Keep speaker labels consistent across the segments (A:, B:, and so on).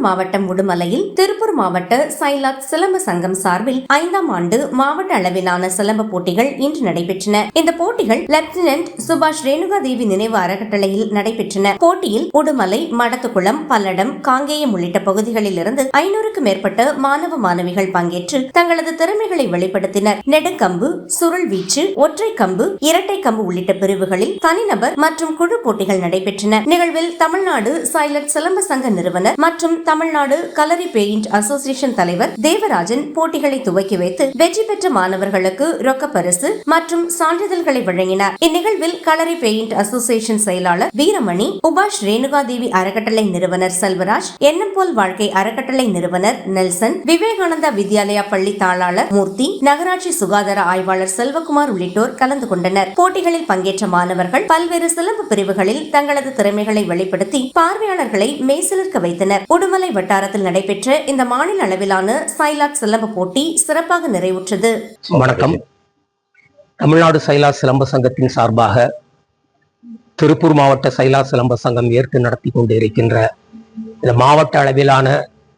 A: மாவட்டம் உடுமலையில் திருப்பூர் மாவட்ட சைலாத் சிலம்ப சங்கம் சார்பில் 5ஆம் ஆண்டு மாவட்ட அளவிலான சிலம்ப போட்டிகள் இன்று நடைபெற்றன. இந்த போட்டிகள் லெப்டினன்ட் சுபாஷ் ரேணுகாதேவி நினைவு அறக்கட்டளையில் நடைபெற்றன. போட்டியில் உடுமலை, மடத்துக்குளம், பல்லடம், காங்கேயம் உள்ளிட்ட பகுதிகளில் இருந்து 500க்கும் மேற்பட்ட மாணவ மாணவிகள் பங்கேற்று தங்களது திறமைகளை வெளிப்படுத்தினர். நெடுங்கம்பு, சுருள் வீச்சு, ஒற்றை கம்பு, இரட்டை கம்பு உள்ளிட்ட பிரிவுகளில் தனிநபர் மற்றும் குழு போட்டிகள் நடைபெற்றன. நிகழ்வில் தமிழ்நாடு சைலட் சிலம்ப சங்க நிறுவனர் மற்றும் தமிழ்நாடு கலரி பெயிண்ட் அசோசியேஷன் தலைவர் தேவராஜன் போட்டிகளை துவக்கி வைத்து வெற்றி பெற்ற மாணவர்களுக்கு ரொக்க பரிசு மற்றும் சான்றிதழ்களை வழங்கினார். இந்நிகழ்வில் கலரி பெயிண்ட் அசோசியேஷன் செயலாளர் வீரமணி, சுபாஷ் ரேணுகாதேவி அறக்கட்டளை நிறுவனர் செல்வராஜ், எண்ணம் போல் வாழ்க்கை அறக்கட்டளை நிறுவனர் நெல்சன், விவேகானந்தா வித்யாலயா பள்ளி தாளாளர் மூர்த்தி, நகராட்சி சுகாதார ஆய்வாளர் செல்வகுமார் உள்ளிட்டோர் கலந்து கொண்டனர். போட்டிகளில் பங்கேற்ற மாணவர்கள் பல்வேறு சிலம்பு பிரிவுகளில் தங்களது திறமைகளை வெளிப்படுத்தி பார்வையாளர்களை மெய்சிலிர்க்க வைத்தனர். உடுமலை வட்டாரத்தில் நடைபெற்ற இந்த மாநில அளவிலான சைலாத் சிலம்ப போட்டி சிறப்பாக நிறைவுற்றது.
B: வணக்கம். தமிழ்நாடு சைலாத் சிலம்ப சங்கத்தின் சார்பாக திருப்பூர் மாவட்ட சைலாத் சிலம்ப சங்கம் ஏற்று நடத்தி கொண்டிருக்கின்ற இந்த மாவட்ட அளவிலான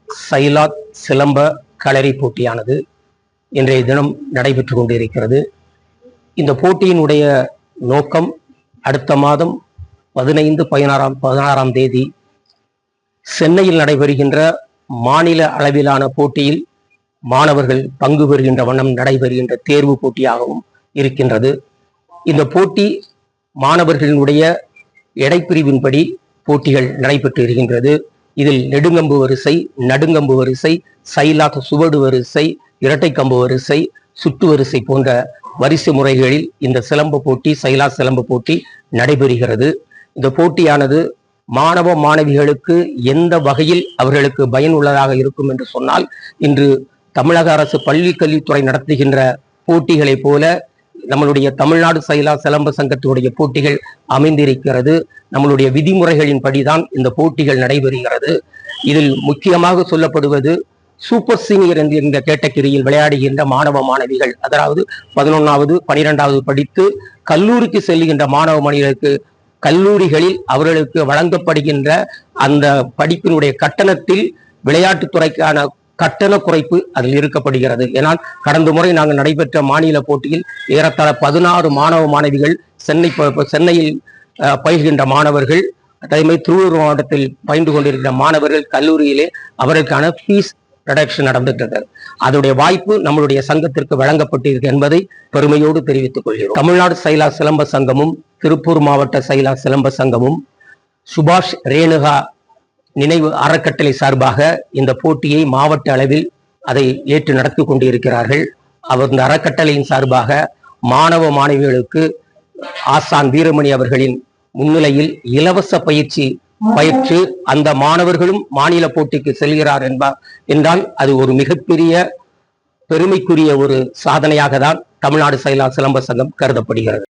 B: சைலாத் சிலம்ப களரி போட்டியானது இன்றைய தினம் நடைபெற்று கொண்டிருக்கிறது. இந்த போட்டியினுடைய நோக்கம் அடுத்த மாதம் 16ஆம் தேதி சென்னையில் நடைபெறுகின்ற மாநில அளவிலான போட்டியில் மாணவர்கள் பங்கு பெறுகின்ற வண்ணம் நடைபெறுகின்ற தேர்வு போட்டியாகவும் இருக்கின்றது. இந்த போட்டி மாணவர்களினுடைய எடைப்பிரிவின்படி போட்டிகள் நடைபெற்று இருக்கின்றது. இதில் நெடுங்கம்பு வரிசை, நடுங்கம்பு வரிசை, சைலாத் சுவடு வரிசை, இரட்டை கம்பு வரிசை, சுட்டு வரிசை போன்ற வரிசை முறைகளில் இந்த சிலம்ப போட்டி, சைலாத் சிலம்ப போட்டி நடைபெறுகிறது. இந்த போட்டியானது மாணவ மாணவிகளுக்கு எந்த வகையில் அவர்களுக்கு பயனுள்ளதாக இருக்கும் என்று சொன்னால், இன்று தமிழக அரசு பள்ளி கல்வித்துறை நடத்துகின்ற போட்டிகளை போல நம்மளுடைய தமிழ்நாடு சைலாத் சிலம்ப சங்கத்துடைய போட்டிகள் அமைந்திருக்கிறது. நம்மளுடைய விதிமுறைகளின் படிதான் இந்த போட்டிகள் நடைபெறுகிறது. இதில் முக்கியமாக சொல்லப்படுவது சூப்பர் சீனியர் என்ற கேட்டகரியில் விளையாடுகின்ற மாணவ மாணவிகள், அதாவது 11வது 12வது படித்து கல்லூரிக்கு செல்லுகின்ற மாணவ மாணவிகளுக்கு கல்லூரிகளில் அவர்களுக்கு வழங்கப்படுகின்ற அந்த படிப்பினுடைய கட்டணத்தில் விளையாட்டுத்துறைக்கான கட்டண குறைப்பு அதில் இருக்கப்படுகிறது. ஏனால் கடந்த முறை நாங்கள் நடைபெற்ற மாநில போட்டியில் ஏறத்தாழ 16 மாணவ மாணவிகள் சென்னையில் பயில்கின்ற மாணவர்கள், அதேமாதிரி திருவள்ளூர் மாவட்டத்தில் பயின்று கொண்டிருக்கிற மாணவர்கள் கல்லூரியிலே அவர்களுக்கான ஃபீஸ் ரிடக்ஷன் நடந்துட்டது. அதனுடைய வாய்ப்பு நம்மளுடைய சங்கத்திற்கு வழங்கப்பட்டிருக்கு என்பதை பெருமையோடு தெரிவித்துக் கொள்கிறோம். தமிழ்நாடு சைலாத் சிலம்ப சங்கமும் திருப்பூர் மாவட்ட சைலாத் சிலம்ப சங்கமும் சுபாஷ் ரேணுகா நினைவு அறக்கட்டளை சார்பாக இந்த போட்டியை மாவட்ட அளவில் அதை ஏற்று நடத்தி கொண்டிருக்கிறார்கள். அவர் இந்த அறக்கட்டளையின் சார்பாக மாணவ மாணவிகளுக்கு ஆசான் வீரமணி அவர்களின் முன்னிலையில் இலவச பயிற்சி பயிற்று அந்த மாணவர்களும் மாநில போட்டிக்கு செல்கிறார் என்றால் அது ஒரு மிகப்பெரிய பெருமைக்குரிய ஒரு சாதனையாக தான் தமிழ்நாடு சைலாத் சிலம்ப சங்கம் கருதப்படுகிறது.